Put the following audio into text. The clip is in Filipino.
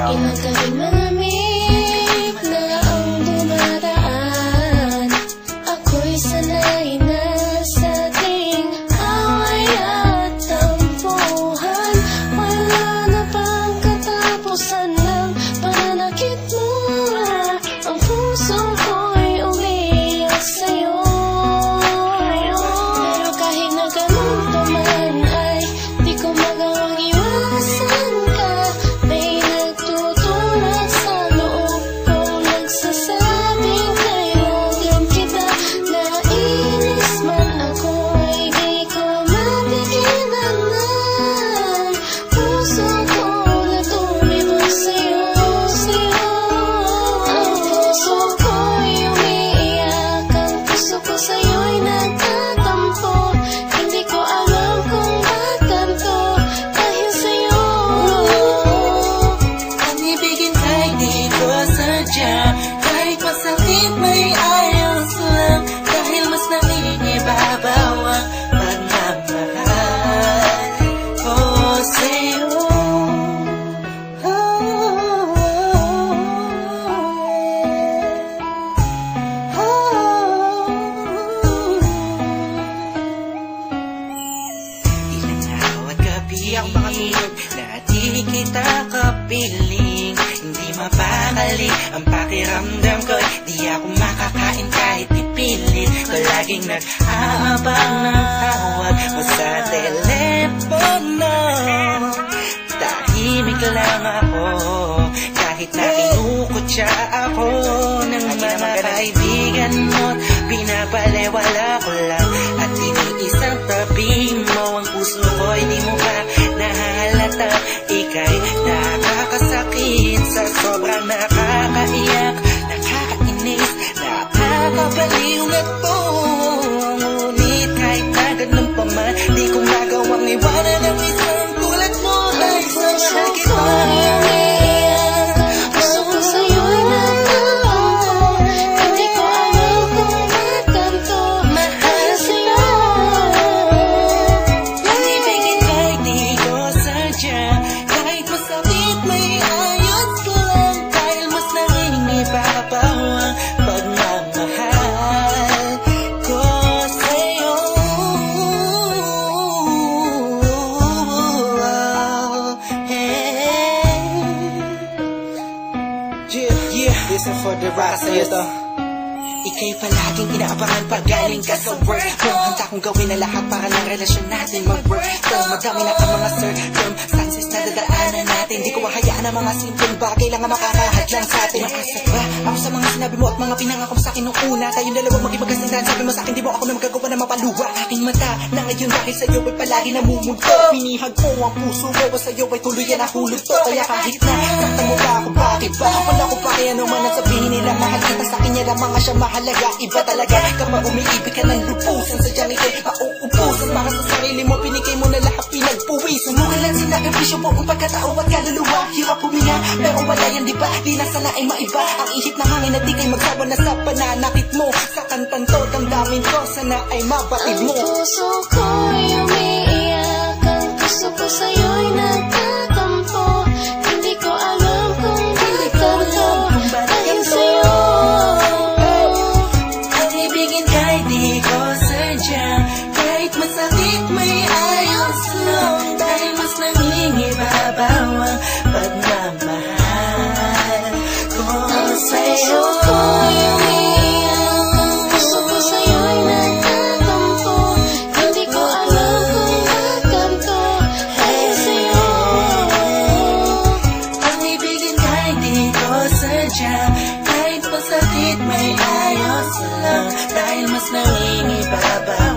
Inagaling malamig na ang dumadaan. Ako'y sanay na sa ating away at tampuhan. Wala na bang katapusan ng pananakit mo? Ang puso ko'y umiiyak sa'yo. Pero kahit na ganun pa man ay di ko magawang iwasan ka. May nagtutulak sa loob kong nagsasabing kailangan kita. Nainis man ako'y di ko mapigilan ng puso ko na tumibok sa'yo, sa'yo. Ang puso ko'y umiiyak, ang puso ko sa'yo'y nagtatampo. Hindi ko alam kung ba't ganito dahil sa'yo. Ang ibigin kahit di ko sadya, kahit masakit may ayos lang, dahil mas nangingibabaw ang pagmamahal ko sa'yo. Ilang araw at gabi ang makatulog na di kita kapiling. Hindi mapakali ang pakiramdam ko, di ako makakain kahit ipilit ko. Laging nag-aabang ng tawag mo sa telepono. Tahimik lang ako kahit na kinukutya ako ng mga kaibigan mo. Pinapalewala ko lang at iniisang tabi mo. Ang puso ko'y di mo ba nahalata? Ika'y nakakasakit sa sobrang nakakaiyak, nakakainis, nakakabaliw na to. Ngunit kahit na ganun pa man, di ko magawang iwanan ang isang tulad mo. Ay, sa mahal kita. Puso ko sa'yo'y nagtatampo. Hindi ko alam kung ba't ganito dahil sa'yo. Ang ibigin kahit di ko sadya, kahit masakit may ayos lang, dahil mas nangingibabaw ang pagmamahal ko sa'yo. Yeah, this is for the rock sa'yo to. Ika'y palaging inaabangan pag galing ka sa work mo. Handa kong gawin na lahat para ng relasyon natin mag-work. Madami na ang mga circumstances na dadaanan natin. Di ko hahayaan ang mga simpleng bagay lang ang makakahadlang sa atin. Maasa ba ako sa mga sinabi mo at mga pinangako mo sa akin nung una? Tayong dalawa magipagkasindahan. Sabi mo sa akin di mo ako na magagawa na mapaluwa. Aking mata na ngayon dahil sa'yo ay palagi namumulto. Pinihag ko ang puso ko o sa'yo ay tuluyan na hulog to. Kaya kahit na saktan mo ba ako, bakit ba? Wala ko pa kaya naman ang sabihin nila. Mahal kita sa kanya lang mga siya mahalaga. Iba talaga kapag umiibig ka ng lupusan. Sadyang ito'y mauubusan. Para sa sarili mo pinigay mo na lahat pinagpuwis. Sumugal lang sinakripisyo po ang pagkatao at kaluluwa. Hirap huminga pero wala yan diba? Di na sana ay maiba ang ihip ng hangin at di kay magsawa na sa pananakit mo. Sa kantang to damdamin ko sana ay mabatid mo. Ang puso ko'y umiiyak, ang puso ko sa'yo'y nagtatampo. Hindi ko alam kung ba't ganito dahil sa'yo. Ang ibigin kahit di ko sadya, kahit masakit may ayos lang, dahil mas nangingibabaw ang pagmamahal ko sa'yo. Ko'y umiiyak, ang puso ko sa'yo'y nagtatampo. Hindi ko alam kung ba't ganito dahil sa'yo. Ang ibigin kahit di ko sadya, kahit masakit may ayos lang, dahil mas nangingibabaw